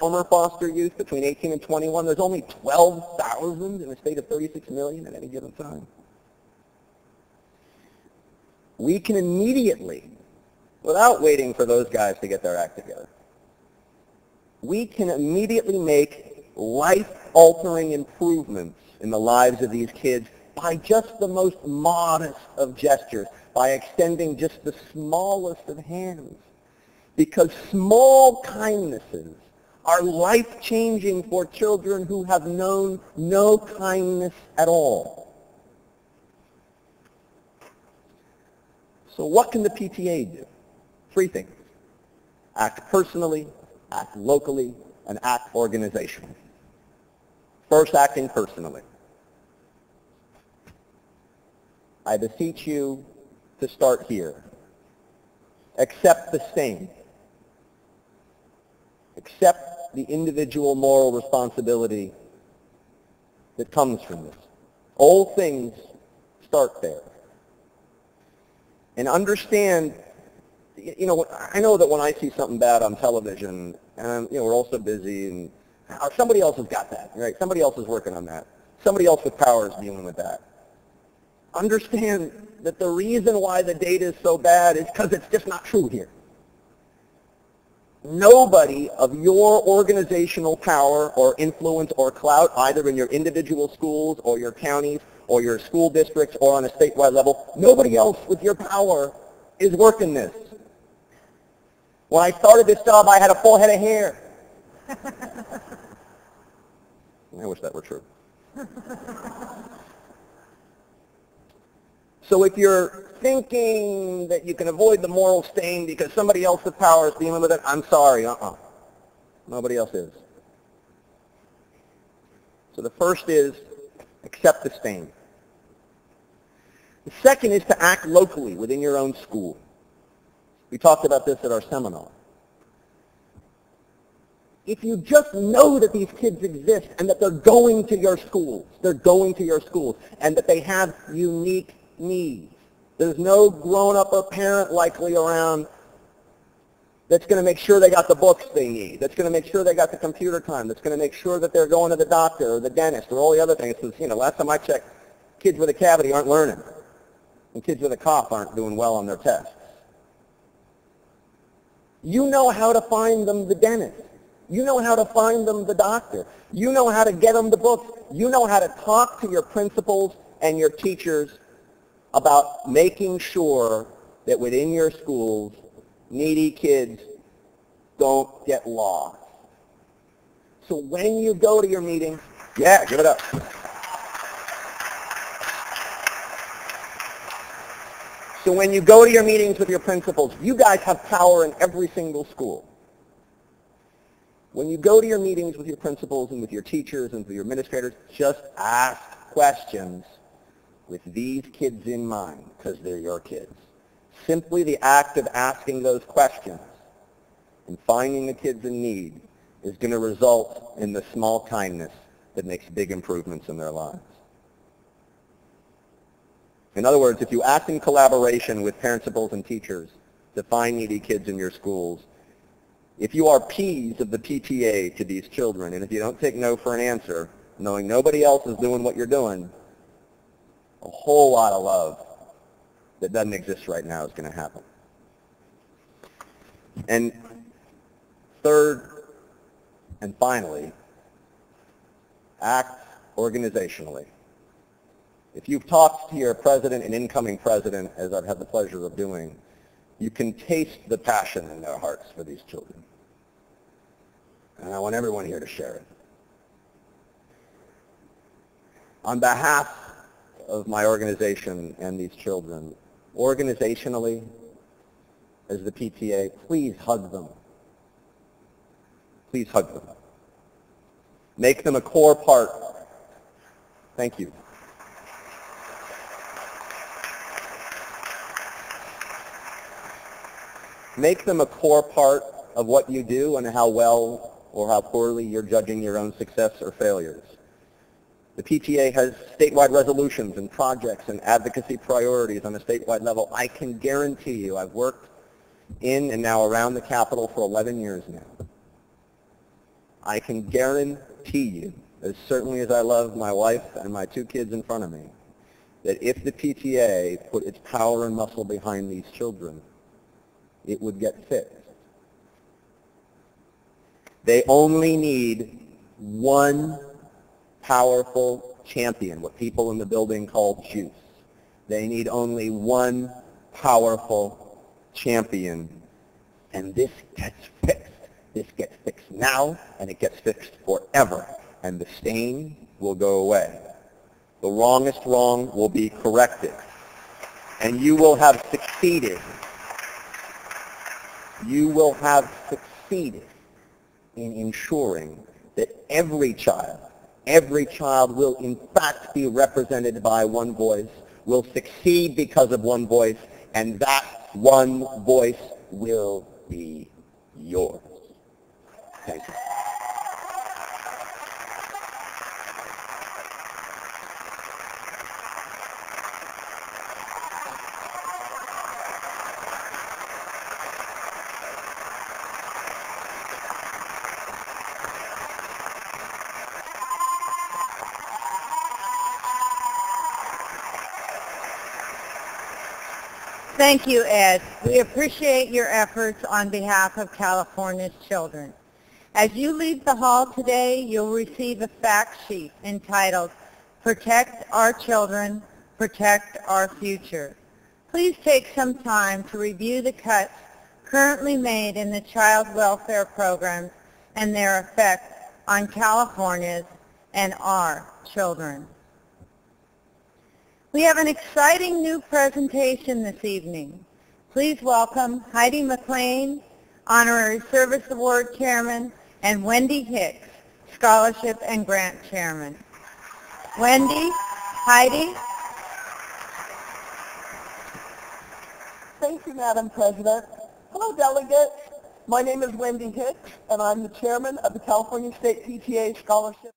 former foster youth between 18 and 21. There's only 12,000 in a state of 36 million at any given time. We can immediately, without waiting for those guys to get their act together, we can immediately make life-altering improvements in the lives of these kids by just the most modest of gestures, by extending just the smallest of hands. Because small kindnesses are life-changing for children who have known no kindness at all. So what can the PTA do? 3 things. Act personally, act locally, and act organizationally. First, acting personally. I beseech you to start here. Accept the same. Accept the individual moral responsibility that comes from this. All things start there. And understand, I know that when I see something bad on television, and we're all so busy, and somebody else has got that, right? Somebody else is working on that. Somebody else with power is dealing with that. Understand that the reason why the data is so bad is because it's just not true here. Nobody of your organizational power or influence or clout, either in your individual schools or your counties or your school districts or on a statewide level, nobody else with your power is working this. When I started this job, I had a full head of hair. I wish that were true. So if you're thinking that you can avoid the moral stain because somebody else with power is dealing with it, I'm sorry, nobody else is. So the first is accept the stain. The second is to act locally within your own school. We talked about this at our seminar. If you just know that these kids exist and that they're going to your schools, and that they have unique needs. There's no grown-up or parent likely around that's going to make sure they got the books they need, that's going to make sure they got the computer time, that's going to make sure that they're going to the doctor or the dentist or all the other things. Because, last time I checked, kids with a cavity aren't learning, and kids with a cough aren't doing well on their tests. You know how to find them the dentist. You know how to find them the doctor. You know how to get them the books. You know how to talk to your principals and your teachers about making sure that within your schools, needy kids don't get lost. So when you go to your meetings, yeah, give it up. So when you go to your meetings with your principals, you guys have power in every single school. When you go to your meetings with your principals and with your teachers and with your administrators, just ask questions with these kids in mind, because they're your kids. Simply the act of asking those questions and finding the kids in need is going to result in the small kindness that makes big improvements in their lives. In other words, if you act in collaboration with principals and teachers to find needy kids in your schools, if you are P's of the PTA to these children, and if you don't take no for an answer, knowing nobody else is doing what you're doing, a whole lot of love that doesn't exist right now is going to happen. And third, and finally, act organizationally. If you've talked to your president and incoming president, as I've had the pleasure of doing, you can taste the passion in their hearts for these children. And I want everyone here to share it. On behalf of my organization and these children, organizationally, as the PTA, please hug them. Please hug them. Make them a core part. Thank you. Make them a core part of what you do and how well or how poorly you're judging your own success or failures. The PTA has statewide resolutions and projects and advocacy priorities on a statewide level. I can guarantee you, I've worked in and now around the Capitol for 11 years now. I can guarantee you, as certainly as I love my wife and my 2 kids in front of me, that if the PTA put its power and muscle behind these children, it would get fixed. They only need one powerful champion, what people in the building call juice. They need only one powerful champion, and this gets fixed. This gets fixed now, and it gets fixed forever, and the stain will go away. The wrongest wrong will be corrected, and you will have succeeded. You will have succeeded in ensuring that every child will in fact be represented by one voice, will succeed because of one voice, and that one voice will be yours. Thank you. Thank you, Ed. We appreciate your efforts on behalf of California's children. As you leave the hall today, you'll receive a fact sheet entitled, Protect Our Children, Protect Our Future. Please take some time to review the cuts currently made in the child welfare programs and their effect on California's and our children. We have an exciting new presentation this evening. Please welcome Heidi McLean, Honorary Service Award Chairman, and Wendy Hicks, Scholarship and Grant Chairman. Wendy, Heidi. Thank you, Madam President. Hello, delegates. My name is Wendy Hicks, and I'm the chairman of the California State PTA Scholarship